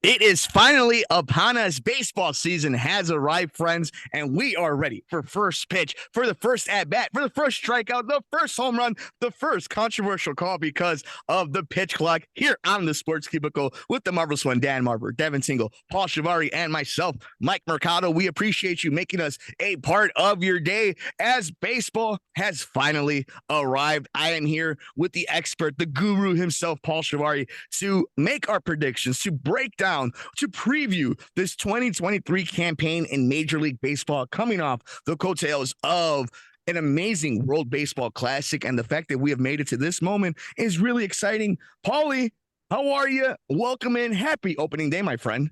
It is finally upon us. Baseball season has arrived, friends, and we are ready for first pitch, for the first at bat, for the first strikeout, the first home run, the first controversial call because of the pitch clock here on the Sports Cubicle with the marvelous one, Dan Marver, Devin Tingle, Paul Chivari, and myself, Mike Mercado. We appreciate you making us a part of your day as baseball has finally arrived. I am here with the expert, the guru himself, Paul Chivari, to make our predictions, to break down, to preview this 2023 campaign in Major League Baseball coming off the coattails of an amazing World Baseball Classic. And the fact that we have made it to this moment is really exciting. Paulie, how are you? Welcome in. Happy opening day, my friend.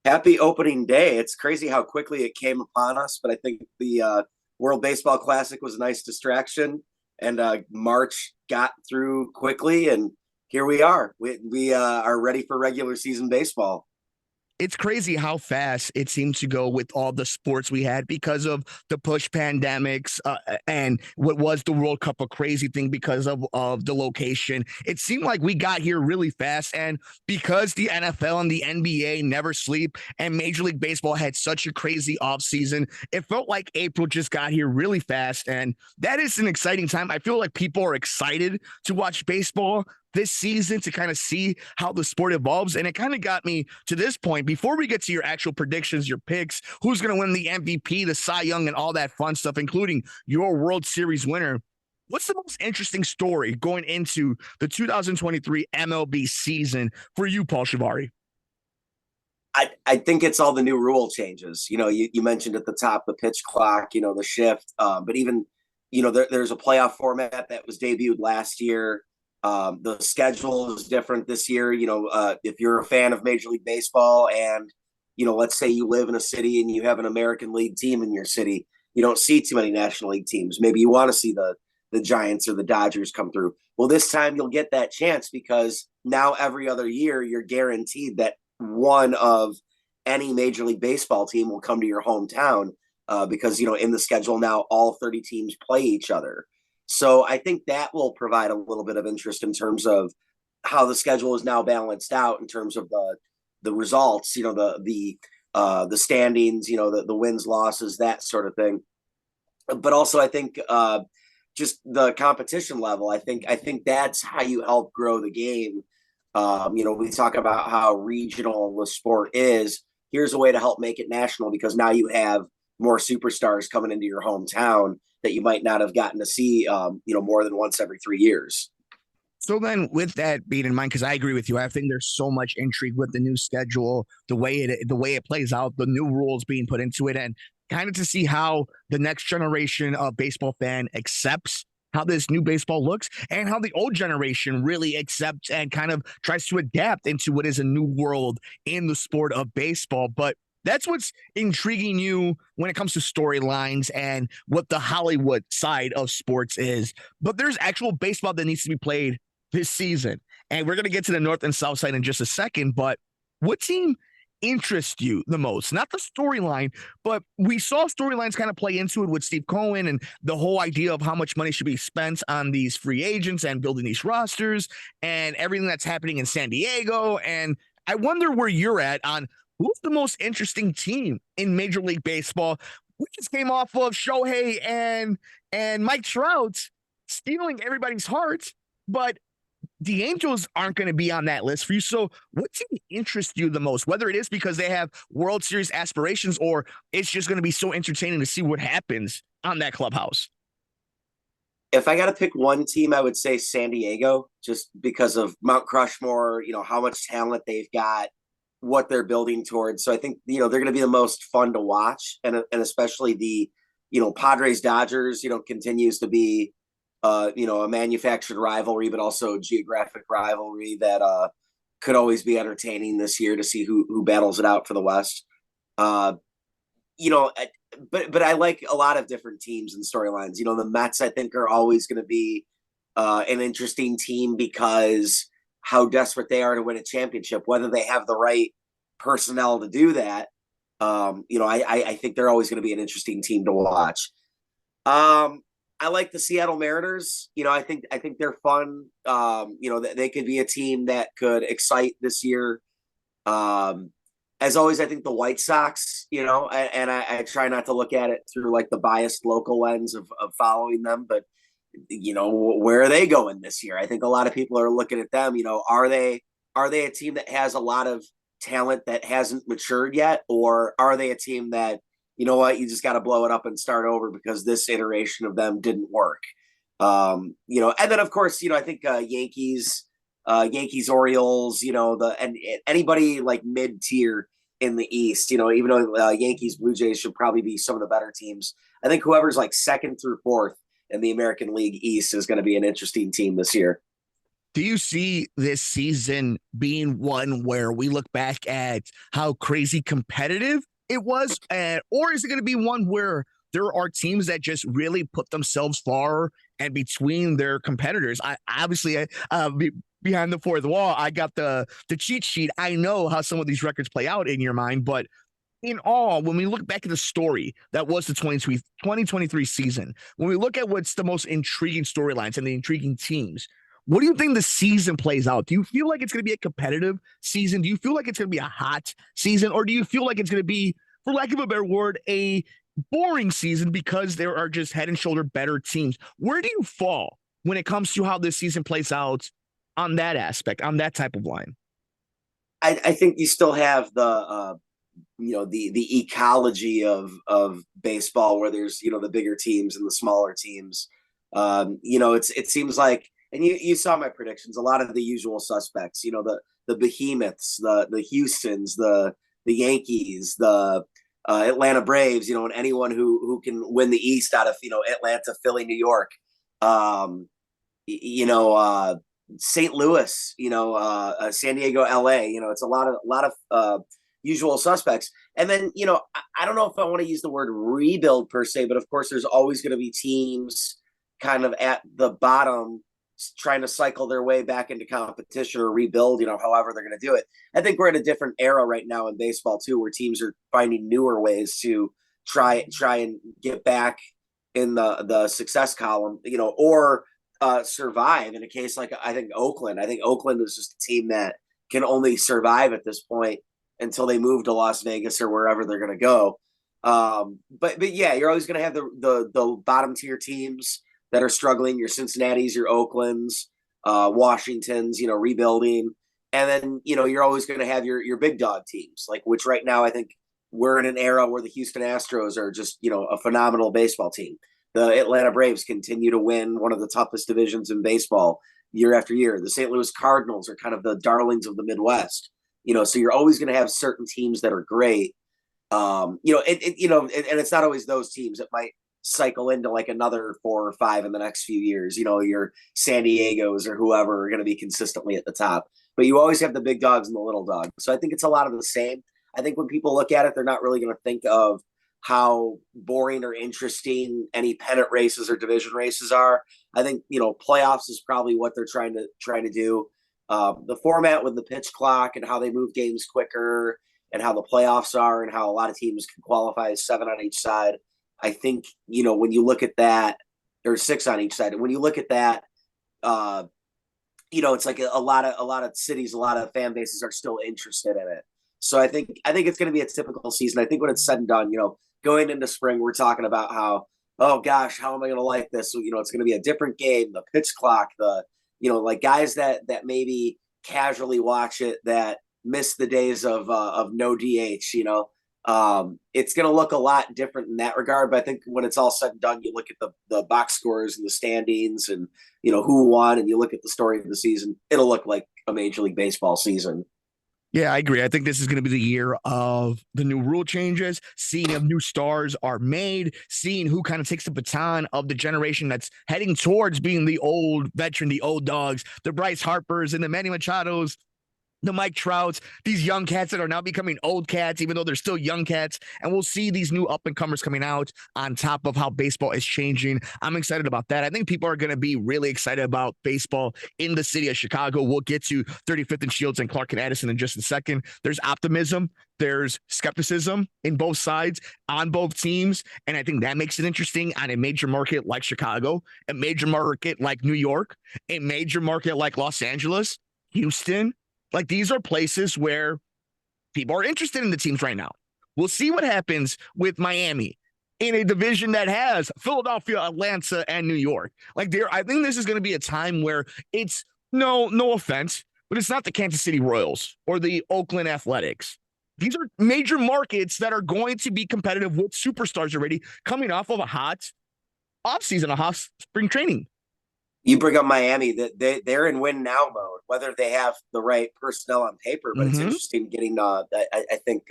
Happy opening day. It's crazy how quickly it came upon us, but I think the World Baseball Classic was a nice distraction, and March got through quickly, and here we are. We are ready for regular season baseball. It's crazy how fast it seemed to go with all the sports we had because of the push pandemics and what was the World Cup a crazy thing because of the location. It seemed like we got here really fast. And because the NFL and the NBA never sleep and Major League Baseball had such a crazy offseason, it felt like April just got here really fast. And that is an exciting time. I feel like people are excited to watch baseball this season to kind of see how the sport evolves. And it kind of got me to this point. Before we get to your actual predictions, your picks, who's going to win the MVP, the Cy Young, and all that fun stuff, including your World Series winner, what's the most interesting story going into the 2023 MLB season for you, Paul Chivari? I think it's all the new rule changes. You mentioned at the top the pitch clock, the shift, but even, there's a playoff format that was debuted last year. The schedule is different this year. If you're a fan of Major League Baseball and, let's say you live in a city and you have an American League team in your city, you don't see too many National League teams. Maybe you want to see the Giants or the Dodgers come through. Well, this time you'll get that chance because now every other year you're guaranteed that one of any Major League Baseball team will come to your hometown because, in the schedule now all 30 teams play each other. So I think that will provide a little bit of interest in terms of how the schedule is now balanced out in terms of the results, the standings, the wins, losses, that sort of thing. But also, I think just the competition level. I think that's how you help grow the game. We talk about how regional the sport is. Here's a way to help make it national because now you have more superstars coming into your hometown that you might not have gotten to see, more than once every 3 years. So then, with that being in mind, because I agree with you, I think there's so much intrigue with the new schedule, the way it plays out, the new rules being put into it, and kind of to see how the next generation of baseball fan accepts how this new baseball looks and how the old generation really accepts and kind of tries to adapt into what is a new world in the sport of baseball. But that's what's intriguing you when it comes to storylines and what the Hollywood side of sports is. But there's actual baseball that needs to be played this season. And we're going to get to the North and South side in just a second. But what team interests you the most? Not the storyline, but we saw storylines kind of play into it with Steve Cohen and the whole idea of how much money should be spent on these free agents and building these rosters and everything that's happening in San Diego. And I wonder where you're at on who's the most interesting team in Major League Baseball. We just came off of Shohei and Mike Trout stealing everybody's hearts, but the Angels aren't going to be on that list for you. So what team interests you the most, whether it is because they have World Series aspirations or it's just going to be so entertaining to see what happens on that clubhouse? If I got to pick one team, I would say San Diego, just because of Mount Crushmore, how much talent they've got, what they're building towards. So I think, they're going to be the most fun to watch. And especially the, Padres Dodgers, continues to be, a manufactured rivalry, but also geographic rivalry that could always be entertaining this year to see who battles it out for the West. Uh, you know, but I like a lot of different teams and storylines. The Mets, I think, are always going to be an interesting team because how desperate they are to win a championship, whether they have the right personnel to do that. I think they're always going to be an interesting team to watch. I like the Seattle Mariners. I think they're fun. They could be a team that could excite this year. Um, as always, I think the White Sox, and I try not to look at it through like the biased local lens of following them, but where are they going this year? I think a lot of people are looking at them. Are they a team that has a lot of talent that hasn't matured yet, or are they a team that you just got to blow it up and start over because this iteration of them didn't work? And then of course, I think Yankees, Orioles, and anybody like mid tier in the East, even though Yankees, Blue Jays should probably be some of the better teams. I think whoever's like second through fourth in the American League East is going to be an interesting team this year. Do you see this season being one where we look back at how crazy competitive it was? Or is it going to be one where there are teams that just really put themselves far and between their competitors? I obviously, behind the fourth wall, I got the cheat sheet. I know how some of these records play out in your mind, but in all, when we look back at the story that was the 2023 season, when we look at what's the most intriguing storylines and the intriguing teams, what do you think the season plays out? Do you feel like it's going to be a competitive season? Do you feel like it's going to be a hot season? Or do you feel like it's going to be, for lack of a better word, a boring season because there are just head and shoulder better teams? Where do you fall when it comes to how this season plays out on that aspect, on that type of line? I think you still have the ecology of baseball where there's the bigger teams and the smaller teams. It seems like, and you saw my predictions, a lot of the usual suspects, the behemoths, the Houstons, the Yankees, the Atlanta Braves, and anyone who can win the East out of Atlanta, Philly, New York, St. Louis, San Diego, LA. It's a lot of usual suspects. And then I don't know if I want to use the word rebuild per se, but of course there's always going to be teams kind of at the bottom trying to cycle their way back into competition or rebuild, however they're going to do it. I think we're in a different era right now in baseball too, where teams are finding newer ways to try and get back in the success column, or survive. In a case like I think Oakland is just a team that can only survive at this point until they move to Las Vegas or wherever they're going to go. But yeah, you're always going to have the bottom tier teams that are struggling, your Cincinnati's, your Oakland's, Washington's, rebuilding. And then, you're always going to have your big dog teams, like, which right now I think we're in an era where the Houston Astros are just, a phenomenal baseball team. The Atlanta Braves continue to win one of the toughest divisions in baseball year after year. The St. Louis Cardinals are kind of the darlings of the Midwest. So you're always going to have certain teams that are great. And it's not always those teams. It might cycle into like another 4 or 5 in the next few years. Your San Diego's or whoever are going to be consistently at the top. But you always have the big dogs and the little dogs. So I think it's a lot of the same. I think when people look at it, they're not really going to think of how boring or interesting any pennant races or division races are. I think playoffs is probably what they're trying to do. The format with the pitch clock and how they move games quicker and how the playoffs are and how a lot of teams can qualify as 7 on each side. I think, when you look at that, or 6 on each side, and when you look at that, it's like a lot of cities, a lot of fan bases are still interested in it. So I think it's going to be a typical season. I think when it's said and done, going into spring, we're talking about how, oh gosh, how am I going to like this? So, it's going to be a different game, the pitch clock, like guys that maybe casually watch it that miss the days of no DH, it's going to look a lot different in that regard. But I think when it's all said and done, you look at the box scores and the standings and, who won, and you look at the story of the season, it'll look like a Major League Baseball season. Yeah, I agree. I think this is going to be the year of the new rule changes, seeing if new stars are made, seeing who kind of takes the baton of the generation that's heading towards being the old veteran, the old dogs, the Bryce Harpers and the Manny Machados, the Mike Trouts, these young cats that are now becoming old cats, even though they're still young cats. And we'll see these new up-and-comers coming out on top of how baseball is changing. I'm excited about that. I think people are going to be really excited about baseball in the city of Chicago. We'll get to 35th and Shields and Clark and Addison in just a second. There's optimism. There's skepticism in both sides on both teams. And I think that makes it interesting on a major market like Chicago, a major market like New York, a major market like Los Angeles, Houston. Like, these are places where people are interested in the teams right now. We'll see what happens with Miami in a division that has Philadelphia, Atlanta, and New York. I think this is going to be a time where it's no offense, but it's not the Kansas City Royals or the Oakland Athletics. These are major markets that are going to be competitive with superstars already coming off of a hot offseason, a hot spring training. You bring up Miami, that they're in win now mode, whether they have the right personnel on paper. But it's interesting getting. I think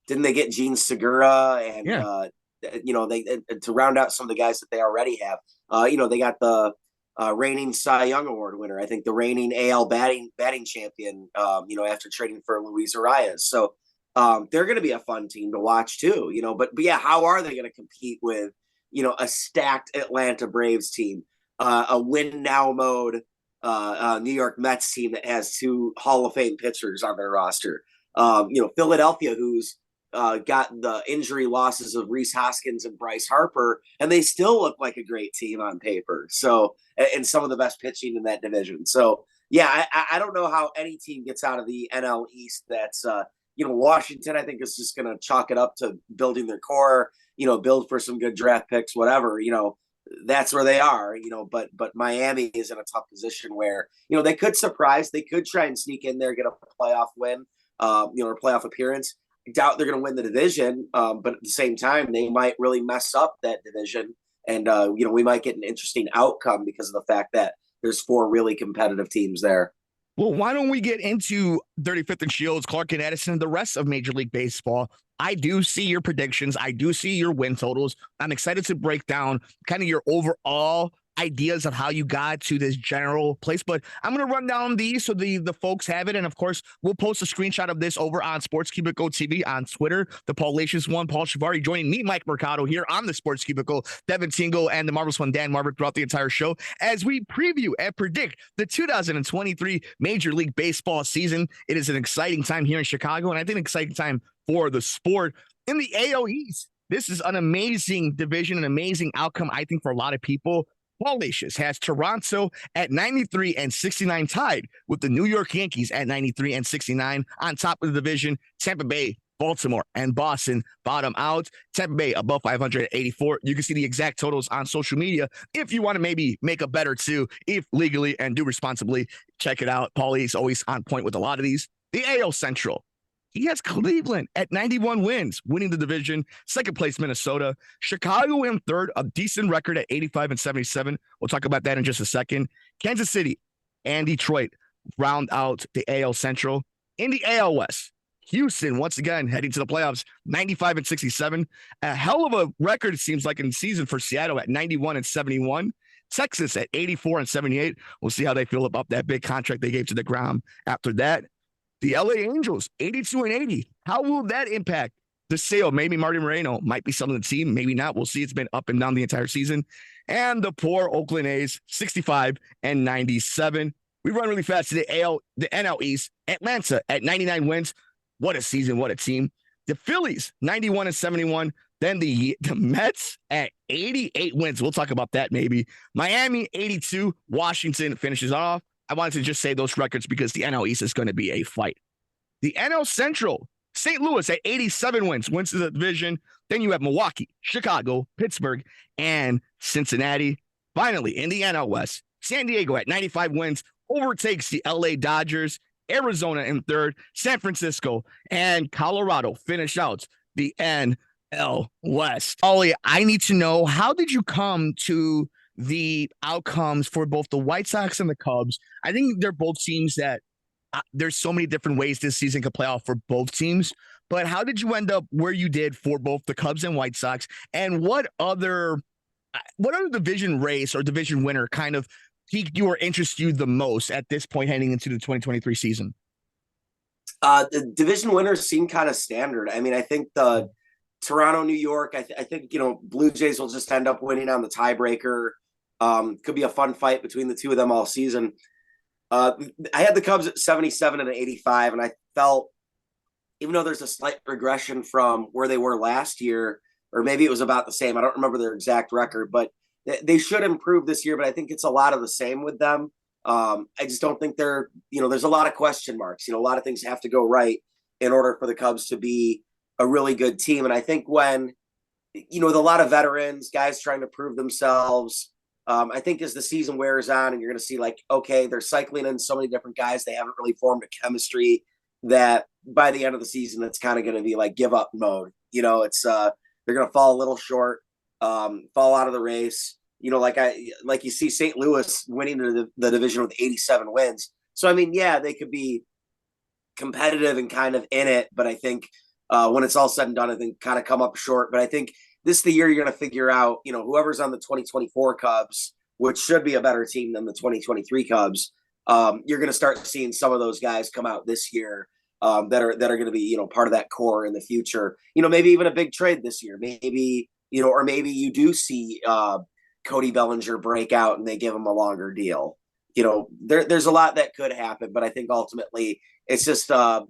didn't they get Gene Segura and they to round out some of the guys that they already have. They got the reigning Cy Young Award winner. I think the reigning AL batting champion. After trading for Luis Arias, so they're going to be a fun team to watch too. But yeah, how are they going to compete with a stacked Atlanta Braves team? A win now mode New York Mets team that has 2 Hall of Fame pitchers on their roster. Philadelphia, who's got the injury losses of Rhys Hoskins and Bryce Harper, and they still look like a great team on paper. So, and some of the best pitching in that division. So, yeah, I don't know how any team gets out of the NL East. That's Washington, I think, is just going to chalk it up to building their core. Build for some good draft picks, whatever. That's where they are, but Miami is in a tough position where, they could surprise, they could try and sneak in there, get a playoff win, or playoff appearance. I doubt they're going to win the division. But at the same time, they might really mess up that division. And, we might get an interesting outcome because of the fact that there's 4 really competitive teams there. Well, why don't we get into 35th and Shields, Clark and Edison, and the rest of Major League Baseball? I do see your predictions. I do see your win totals. I'm excited to break down kind of your overall ideas of how you got to this general place, but I'm going to run down these so the folks have it. And of course, we'll post a screenshot of this over on Sports Cubicle TV on Twitter. The Paulacious one, Paul Chivari, joining me, Mike Mercado, here on the Sports Cubicle, Devin Tingle, and the marvelous one, Dan Marver, throughout the entire show as we preview and predict the 2023 Major League Baseball season. It is an exciting time here in Chicago, and I think an exciting time for the sport in the AL East. This is an amazing division, an amazing outcome, I think, for a lot of people. Paulacious has Toronto at 93 and 69, tied with the New York Yankees at 93 and 69. On top of the division, Tampa Bay, Baltimore, and Boston bottom out. Tampa Bay above 500 at 84. You can see the exact totals on social media if you want to maybe make a bet or two, if legally and do responsibly. Check it out. Paulie is always on point with a lot of these. The AL Central. He has Cleveland at 91 wins, winning the division. Second place, Minnesota. Chicago in third, a decent record at 85 and 77. We'll talk about that in just a second. Kansas City and Detroit round out the AL Central. In the AL West, Houston, once again, heading to the playoffs, 95 and 67. A hell of a record, it seems like, in the season for Seattle at 91 and 71. Texas at 84 and 78. We'll see how they feel about that big contract they gave to DeGrom after that. The LA Angels, 82 and 80. How will that impact the sale? Maybe Marty Moreno might be some of the team, maybe not. We'll see. It's been up and down the entire season. And the poor Oakland A's, 65 and 97. We run really fast to the NL East. Atlanta at 99 wins. What a season, what a team. The Phillies, 91 and 71. Then the Mets at 88 wins. We'll talk about that maybe. Miami, 82. Washington finishes off. I wanted to just say those records because the NL East is going to be a fight. The NL Central, St. Louis at 87 wins the division. Then you have Milwaukee, Chicago, Pittsburgh, and Cincinnati. Finally, in the NL West, San Diego at 95 wins overtakes the LA Dodgers. Arizona in third, San Francisco, and Colorado finish out the NL West. Ollie, I need to know, how did you come to the outcomes for both the White Sox and the Cubs? I think they're both teams that there's so many different ways this season could play out for both teams. But how did you end up where you did for both the Cubs and White Sox? And what other division race or division winner kind of piqued you or interested you the most at this point heading into the 2023 season? The division winners seem kind of standard. I mean, I think the Toronto, New York, I think, Blue Jays will just end up winning on the tiebreaker. Could be a fun fight between the two of them all season. I had the Cubs at 77 and 85, and I felt, even though there's a slight regression from where they were last year, or maybe it was about the same, I don't remember their exact record, but they should improve this year, but I think it's a lot of the same with them. I just don't think there's a lot of question marks. A lot of things have to go right. in order for the Cubs to be a really good team. And I think when, with a lot of veterans, guys trying to prove themselves, I think as the season wears on and you're going to see like, okay, they're cycling in so many different guys. They haven't really formed a chemistry that by the end of the season, it's kind of going to be like give up mode. It's they're going to fall a little short, fall out of the race. Like you see St. Louis winning the division with 87 wins. So, I mean, yeah, they could be competitive and kind of in it, but I think when it's all said and done, I think kind of come up short. But I think this is the year you're going to figure out, whoever's on the 2024 Cubs, which should be a better team than the 2023 Cubs. You're going to start seeing some of those guys come out this year that are going to be, part of that core in the future. Maybe even a big trade this year. Maybe, or maybe you do see Cody Bellinger break out and they give him a longer deal. There's a lot that could happen, but I think ultimately it's just top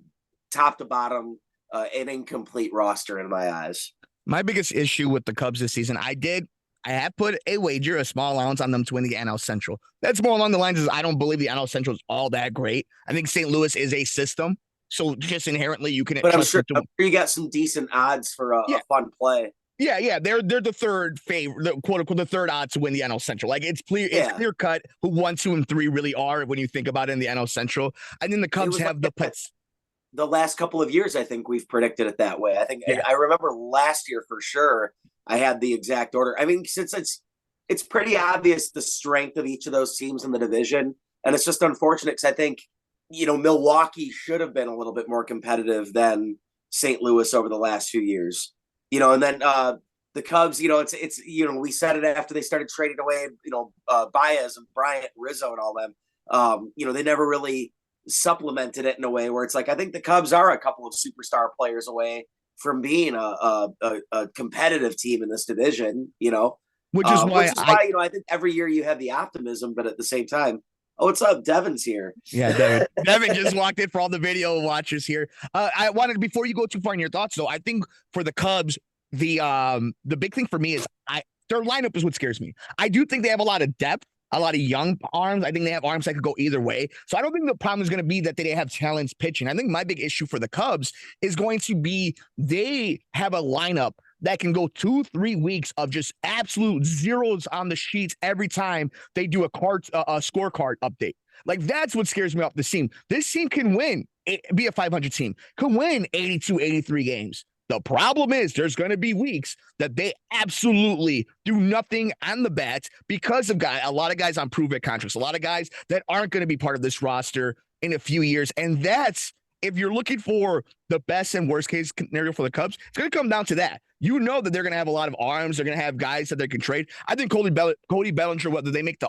to bottom an incomplete roster in my eyes. My biggest issue with the Cubs this season, I have put a wager, a small allowance on them to win the NL Central. That's more along the lines of I don't believe the NL Central is all that great. I think St. Louis is a system, so just inherently you can. But I'm sure you got some decent odds for a fun play. Yeah, they're the third favorite, quote unquote, the third odds to win the NL Central. Like it's clear cut who 1, 2, and 3 really are when you think about it in the NL Central. And then the Cubs have the puts. The last couple of years, I think we've predicted it that way. I think I remember last year for sure. I had the exact order. I mean, since it's pretty obvious the strength of each of those teams in the division, and it's just unfortunate because I think Milwaukee should have been a little bit more competitive than St. Louis over the last few years. And then the Cubs, it's we said it after they started trading away, Baez and Bryant, Rizzo, and all them. They never really supplemented it in a way where it's like I think the Cubs are a couple of superstar players away from being a competitive team in this division. Which is why I think every year you have the optimism, but at the same time, oh, what's up? Devin's here. Yeah, Devin. Devin just walked in for all the video watchers here. I wanted, before you go too far in your thoughts, though, I think for the Cubs, the big thing for me is their lineup is what scares me. I do think they have a lot of depth, a lot of young arms. I think they have arms that could go either way. So I don't think the problem is going to be that they have talents pitching. I think my big issue for the Cubs is going to be they have a lineup that can go 2-3 weeks of just absolute zeros on the sheets every time they do a scorecard update. Like that's what scares me off the team. This team can win, be a 500 team, can win 82, 83 games. The problem is there's going to be weeks that they absolutely do nothing on the bats because of a lot of guys on prove-it contracts, a lot of guys that aren't going to be part of this roster in a few years. And that's, if you're looking for the best and worst case scenario for the Cubs, it's going to come down to that. That they're going to have a lot of arms. They're going to have guys that they can trade. I think Cody Bellinger, whether they make the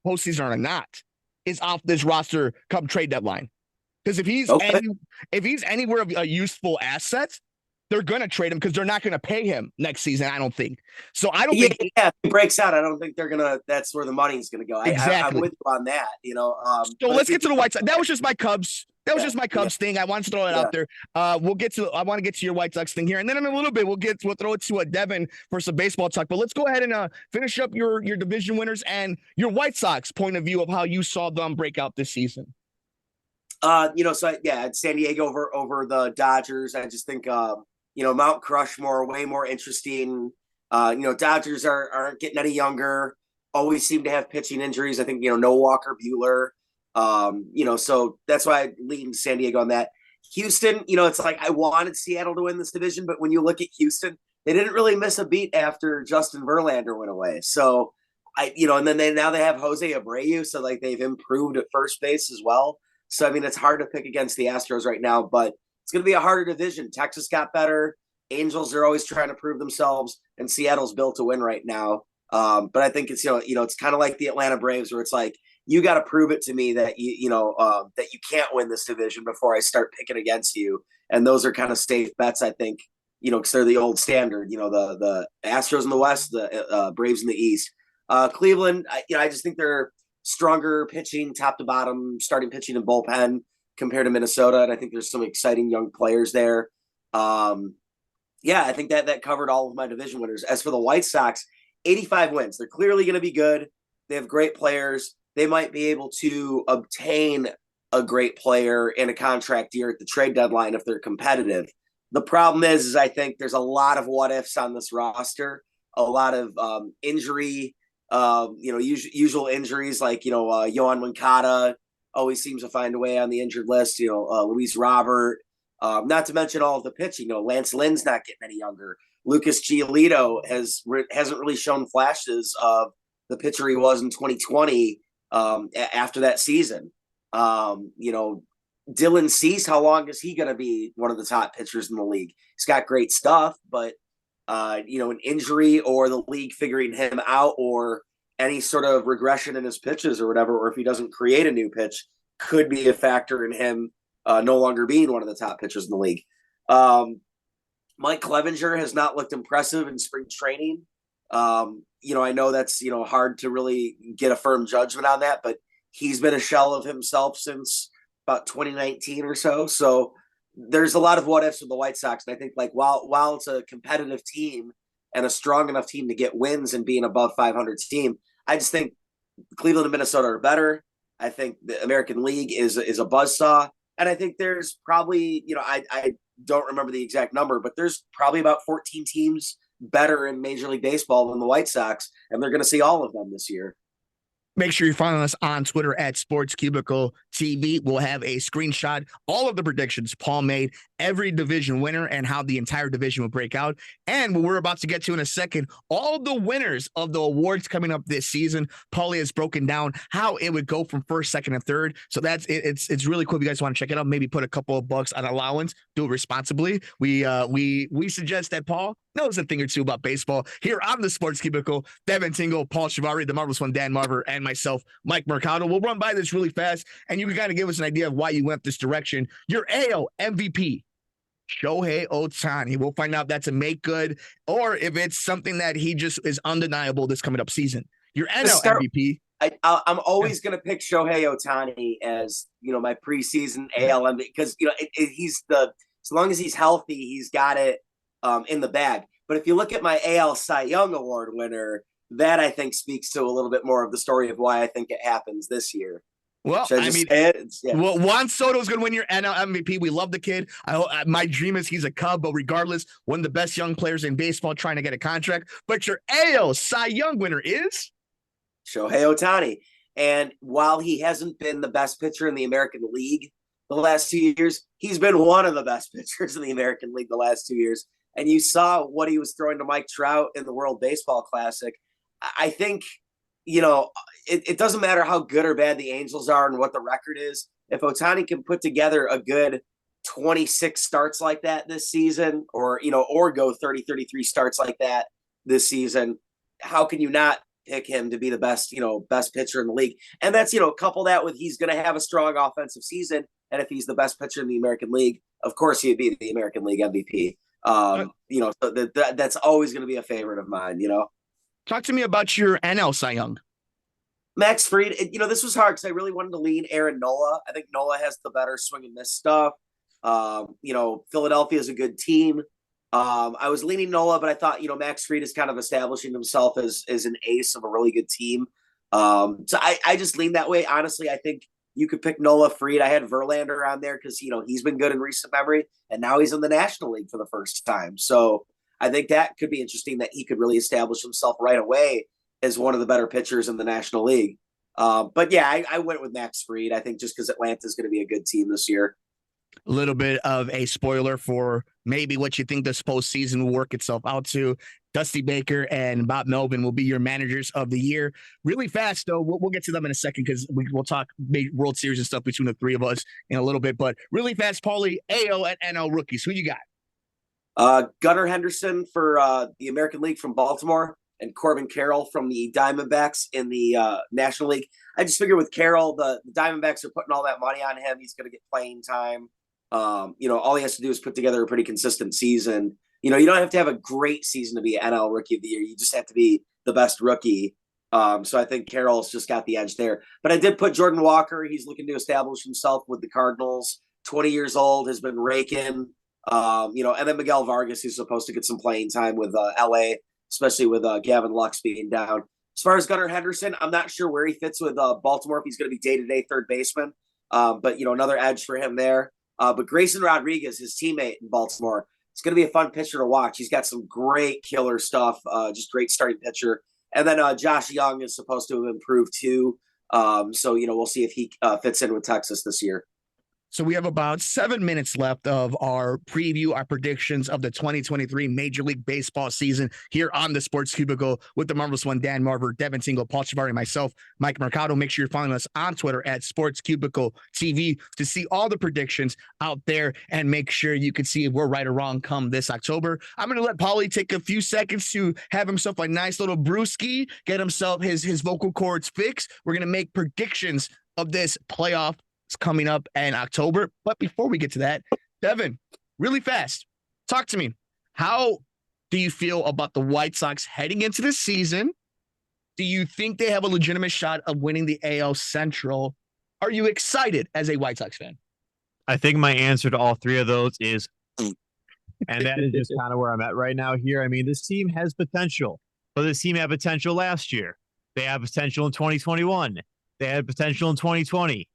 postseason or not, is off this roster come trade deadline. Because if he's anywhere of a useful asset, they're going to trade him because they're not going to pay him next season, I don't think. So I don't think. Yeah, if he breaks out, I don't think they're going to. That's where the money's going to go. Exactly. I'm with you on that. So let's get to the White Sox. That was just my Cubs. That was just my Cubs thing. I wanted to throw it out there. I want to get to your White Sox thing here. And then in a little bit, we'll throw it to Devin for some baseball talk. But let's go ahead and finish up your division winners and your White Sox point of view of how you saw them break out this season. San Diego over the Dodgers. I just think, Mount Crushmore, way more interesting. Dodgers aren't getting any younger, always seem to have pitching injuries. I think, no Walker Buehler. So that's why I lean San Diego on that. Houston, it's like I wanted Seattle to win this division, but when you look at Houston, they didn't really miss a beat after Justin Verlander went away. So and then they have Jose Abreu, so like they've improved at first base as well. So I mean, it's hard to pick against the Astros right now, but it's going to be a harder division. Texas got better. Angels are always trying to prove themselves, and Seattle's built to win right now. But I think it's it's kind of like the Atlanta Braves, where it's like you got to prove it to me that that you can't win this division before I start picking against you. And those are kind of safe bets, I think. Because they're the old standard. The Astros in the West, the Braves in the East. Cleveland, I just think they're stronger pitching, top to bottom, starting pitching and bullpen compared to Minnesota, and I think there's some exciting young players there. I think that covered all of my division winners. As for the White Sox, 85 wins. They're clearly going to be good. They have great players. They might be able to obtain a great player in a contract year at the trade deadline if they're competitive. The problem is I think there's a lot of what ifs on this roster, a lot of injury, usual injuries like, Yohan Moncada always seems to find a way on the injured list, Luis Robert, not to mention all of the pitching. Lance Lynn's not getting any younger. Lucas Giolito hasn't really shown flashes of the pitcher he was in 2020 after that season. Dylan Cease, how long is he going to be one of the top pitchers in the league? He's got great stuff, but an injury or the league figuring him out or any sort of regression in his pitches or whatever, or if he doesn't create a new pitch, could be a factor in him no longer being one of the top pitchers in the league. Mike Clevenger has not looked impressive in spring training. I know that's, hard to really get a firm judgment on that, but he's been a shell of himself since about 2019 or so. So there's a lot of what ifs with the White Sox. And I think while it's a competitive team and a strong enough team to get wins and be an above 500 team, I just think Cleveland and Minnesota are better. I think the American League is a buzzsaw. And I think there's probably, I don't remember the exact number, but there's probably about 14 teams better in Major League Baseball than the White Sox. And they're going to see all of them this year. Make sure you're following us on Twitter at Sports Cubicle TV. We'll have a screenshot, all of the predictions Paul made, every division winner and how the entire division will break out. And what we're about to get to in a second, all the winners of the awards coming up this season. Paulie has broken down how it would go from first, second, and third. So that's it's really cool. If you guys want to check it out, maybe put a couple of bucks on allowance, do it responsibly. We suggest that Paul knows a thing or two about baseball. Here on the Sports Cubicle, Devin Tingle, Paul Chivari, the marvelous one, Dan Marver, and myself, Mike Mercado. We'll run by this really fast, and you can kind of give us an idea of why you went this direction. Your AL MVP, Shohei Ohtani. We'll find out if that's a make good or if it's something that he just is undeniable this coming up season. Your NL MVP. I'm always going to pick Shohei Ohtani as, my preseason AL MVP because, as long as he's healthy, he's got it in the bag. But if you look at my AL Cy Young Award winner, that I think speaks to a little bit more of the story of why I think it happens this year. Well, Juan Soto is going to win your NL MVP. We love the kid. My dream is he's a Cub, but regardless, one of the best young players in baseball trying to get a contract. But your AL Cy Young winner is Shohei Ohtani. And while he hasn't been the best pitcher in the American League the last 2 years, he's been one of the best pitchers in the American League the last 2 years. And you saw what he was throwing to Mike Trout in the World Baseball Classic. I think, it doesn't matter how good or bad the Angels are and what the record is. If Ohtani can put together a good 26 starts like that this season, or go 30, 33 starts like that this season, how can you not pick him to be the best pitcher in the league? And that's, couple that with he's going to have a strong offensive season. And if he's the best pitcher in the American League, of course he'd be the American League MVP. So that's always going to be a favorite of mine, Talk to me about your NL Cy Young. Max Fried, this was hard because I really wanted to lean Aaron Nola. I think Nola has the better swing and miss stuff. Philadelphia is a good team. I was leaning Nola, but I thought, Max Fried is kind of establishing himself as an ace of a really good team. So I just leaned that way. Honestly, I think you could pick Nola Fried. I had Verlander on there because, he's been good in recent memory, and now he's in the National League for the first time. So I think that could be interesting that he could really establish himself right away as one of the better pitchers in the National League. But yeah, I went with Max Fried. I think just because Atlanta is going to be a good team this year. A little bit of a spoiler for maybe what you think this postseason will work itself out to. Dusty Baker and Bob Melvin will be your managers of the year. Really fast, though. We'll get to them in a second because we'll talk World Series and stuff between the three of us in a little bit. But really fast, Paulie, AL and NL rookies. Who you got? Gunnar Henderson for the American League from Baltimore and Corbin Carroll from the Diamondbacks in the National League. I just figure with Carroll, the Diamondbacks are putting all that money on him. He's going to get playing time. All he has to do is put together a pretty consistent season. You don't have to have a great season to be an NL Rookie of the Year. You just have to be the best rookie. So I think Carroll's just got the edge there. But I did put Jordan Walker. He's looking to establish himself with the Cardinals. 20 years old, has been raking. And then Miguel Vargas, who's supposed to get some playing time with LA, especially with Gavin Lux being down. As far as Gunnar Henderson, I'm not sure where he fits with Baltimore, if he's going to be day-to-day third baseman. But, another edge for him there. But Grayson Rodriguez, his teammate in Baltimore, it's going to be a fun pitcher to watch. He's got some great killer stuff, just great starting pitcher. And then Josh Young is supposed to have improved too. So, we'll see if he fits in with Texas this year. So we have about 7 minutes left of our preview, our predictions of the 2023 Major League Baseball season here on the Sports Cubicle with the marvelous one, Dan Marver, Devin Tingle, Paul Chivari, myself, Mike Mercado. Make sure you're following us on Twitter at Sports Cubicle TV to see all the predictions out there and make sure you can see if we're right or wrong come this October. I'm going to let Paulie take a few seconds to have himself a nice little brewski, get himself his vocal cords fixed. We're going to make predictions of this playoff coming up in October. But before we get to that, Devin, really fast, talk to me. How do you feel about the White Sox heading into the season? Do you think they have a legitimate shot of winning the AL Central? Are you excited as a White Sox fan? I think my answer to all three of those is, and that is just kind of where I'm at right now here. I mean, this team has potential, but this team had potential last year. They have potential in 2021. They had potential in 2020.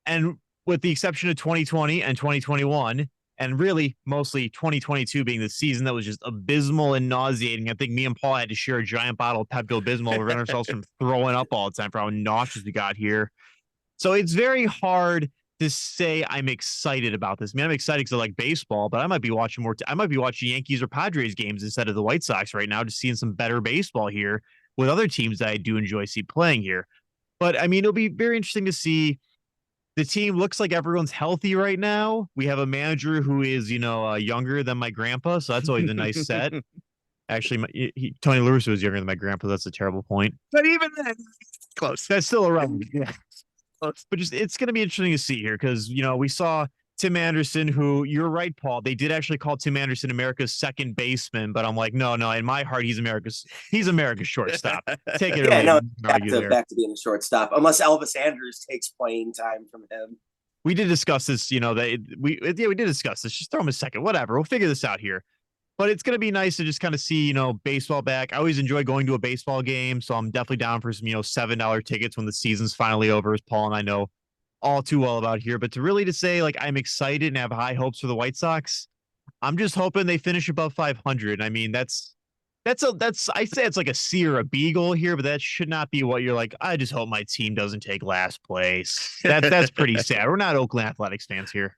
And with the exception of 2020 and 2021, and really mostly 2022 being the season that was just abysmal and nauseating, I think me and Paul had to share a giant bottle of Pepto-Bismol to prevent ourselves from throwing up all the time for how nauseous we got here. So it's very hard to say I'm excited about this. I mean, I'm excited because I like baseball, but I might be watching I might be watching Yankees or Padres games instead of the White Sox right now, just seeing some better baseball here with other teams that I do enjoy playing here. But I mean, it'll be very interesting to see. The team looks like everyone's healthy right now. We have a manager who is, younger than my grandpa, so that's always a nice set. Actually, Tony Lewis was younger than my grandpa. That's a terrible point. But even then, close. That's still around. Yeah. But it's going to be interesting to see here because, we saw Tim Anderson, who you're right, Paul. They did actually call Tim Anderson America's second baseman, but I'm like, no. In my heart, he's America's shortstop. Take it away. No, back to being a shortstop, unless Elvis Andrus takes playing time from him. We did discuss this, we did discuss this. Just throw him a second, whatever. We'll figure this out here. But it's going to be nice to just kind of see, baseball back. I always enjoy going to a baseball game, so I'm definitely down for some, $7 tickets when the season's finally over, as Paul and I know all too well about here. But to say like I'm excited and have high hopes for the White Sox, I'm just hoping they finish above 500. I mean, that's I say it's like a C or a B goal here, but that should not be what you're like. I just hope my team doesn't take last place. That's pretty sad. We're not Oakland Athletics fans here.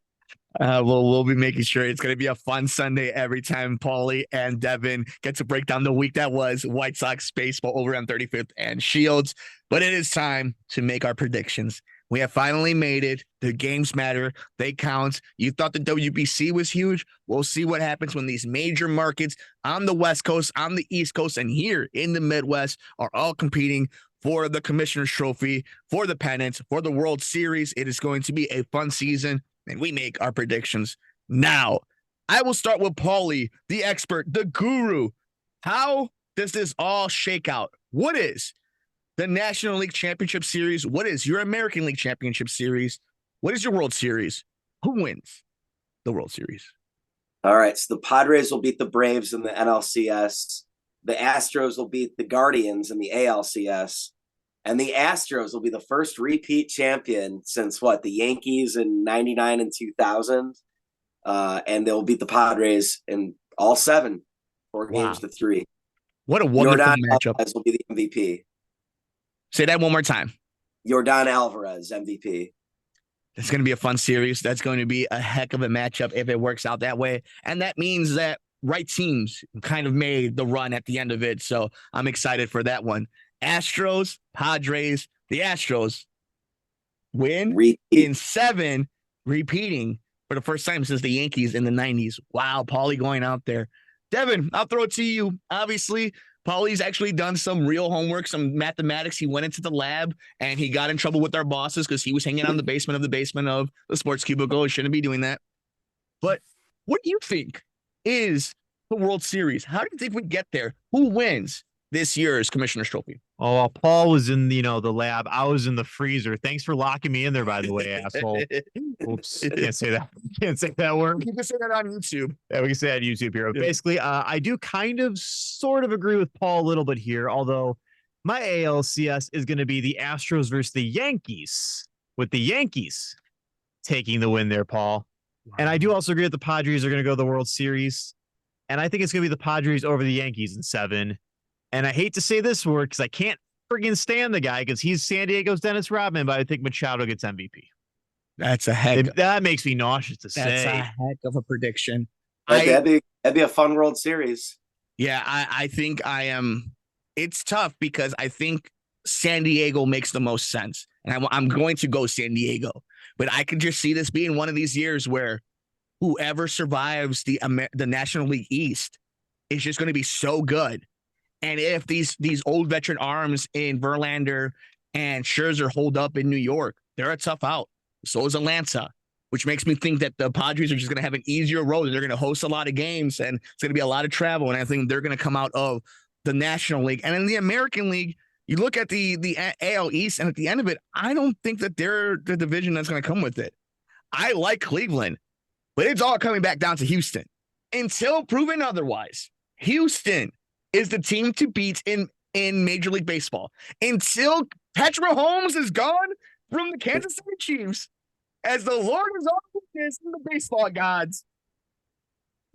We'll be making sure it's going to be a fun Sunday every time Paulie and Devin get to break down the week that was White Sox baseball over on 35th and Shields. But it is time to make our predictions. We have finally made it. The games matter. They count. You thought the WBC was huge. We'll see what happens when these major markets on the West Coast, on the East Coast, and here in the Midwest are all competing for the Commissioner's Trophy, for the pennant, for the World Series. It is going to be a fun season, and we make our predictions now. I will start with Paulie, the expert, the guru. How does this all shake out? What is the National League Championship Series? What is your American League Championship Series? What is your World Series? Who wins the World Series? All right, so the Padres will beat the Braves in the NLCS. The Astros will beat the Guardians in the ALCS. And the Astros will be the first repeat champion since the Yankees in 99 and 2000. And they'll beat the Padres in all 7, 4 games to 3. What a wonderful Yordan matchup. Alvarez will be the MVP. Say that one more time. Yordan Alvarez, MVP. It's going to be a fun series. That's going to be a heck of a matchup if it works out that way. And that means that right teams kind of made the run at the end of it. So I'm excited for that one. Astros, Padres, the Astros win in 7, repeating for the first time since the Yankees in the 90s. Wow, Paulie going out there. Devin, I'll throw it to you. Obviously, Paulie's actually done some real homework, some mathematics. He went into the lab and he got in trouble with our bosses because he was hanging out in the basement of the Sports Cubicle. He shouldn't be doing that. But what do you think is the World Series? How do you think we get there? Who wins this year's Commissioner's Trophy? Oh, while Paul was in the lab, I was in the freezer. Thanks for locking me in there, by the way, asshole. Oops, can't say that. Can't say that word. You can say that on YouTube. Yeah, we can say that on YouTube here. Yeah. Basically, I do sort of agree with Paul a little bit here, although my ALCS is going to be the Astros versus the Yankees. with the Yankees taking the win there, Paul. And I do also agree that the Padres are going to go to the World Series. And I think it's going to be the Padres over the Yankees in 7. And I hate to say this word because I can't friggin' stand the guy because he's San Diego's Dennis Rodman, but I think Machado gets MVP. That's a heck. That makes me nauseous to say. That's a heck of a prediction. That'd be a fun World Series. Yeah, I think I am. It's tough because I think San Diego makes the most sense. And I'm going to go San Diego. But I can just see this being one of these years where whoever survives the National League East is just going to be so good. And if these old veteran arms in Verlander and Scherzer hold up in New York, they're a tough out. So is Atlanta, which makes me think that the Padres are just going to have an easier road. They're going to host a lot of games, and it's going to be a lot of travel. And I think they're going to come out of the National League. And in the American League, you look at the AL East, and at the end of it, I don't think that they're the division that's going to come with it. I like Cleveland, but it's all coming back down to Houston. Until proven otherwise, Houston is the team to beat in Major League Baseball. Until Patrick Mahomes is gone from the Kansas City Chiefs, as the Lord is all witness in the baseball gods,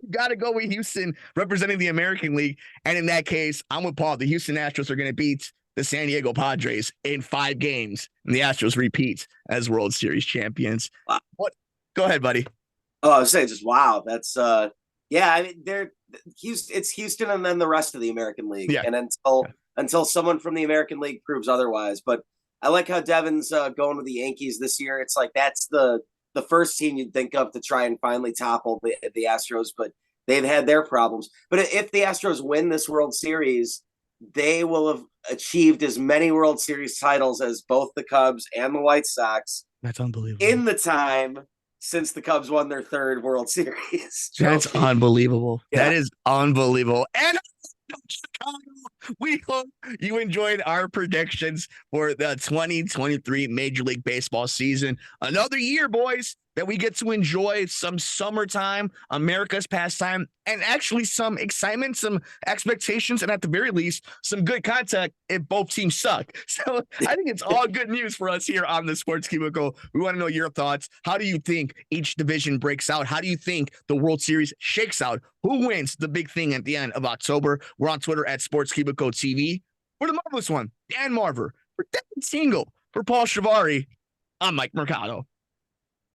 you got to go with Houston representing the American League. And in that case, I'm with Paul. The Houston Astros are going to beat the San Diego Padres in 5 games, and the Astros repeat as World Series champions. Wow. What? Go ahead, buddy. Oh, I was saying, just wow. That's yeah. I mean, it's Houston, and then the rest of the American League. Yeah. And until someone from the American League proves otherwise. But I like how Devin's going with the Yankees this year. It's like that's the first team you'd think of to try and finally topple the Astros, but they've had their problems. But if the Astros win this World Series, they will have achieved as many World Series titles as both the Cubs and the White Sox. That's unbelievable. In the time since the Cubs won their 3rd World Series. That's unbelievable. Yeah. That is unbelievable. And Chicago, we hope you enjoyed our predictions for the 2023 Major League Baseball season. Another year, boys, that we get to enjoy some summertime, America's pastime, and actually some excitement, some expectations, and at the very least, some good contact if both teams suck. So I think it's all good news for us here on the Sports Cubicle. We want to know your thoughts. How do you think each division breaks out? How do you think the World Series shakes out? Who wins the big thing at the end of October? We're on Twitter at Sports Cubicle TV. For the marvelous one, Dan Marver. For Devin Tingle. For Paul Chivari, I'm Mike Mercado.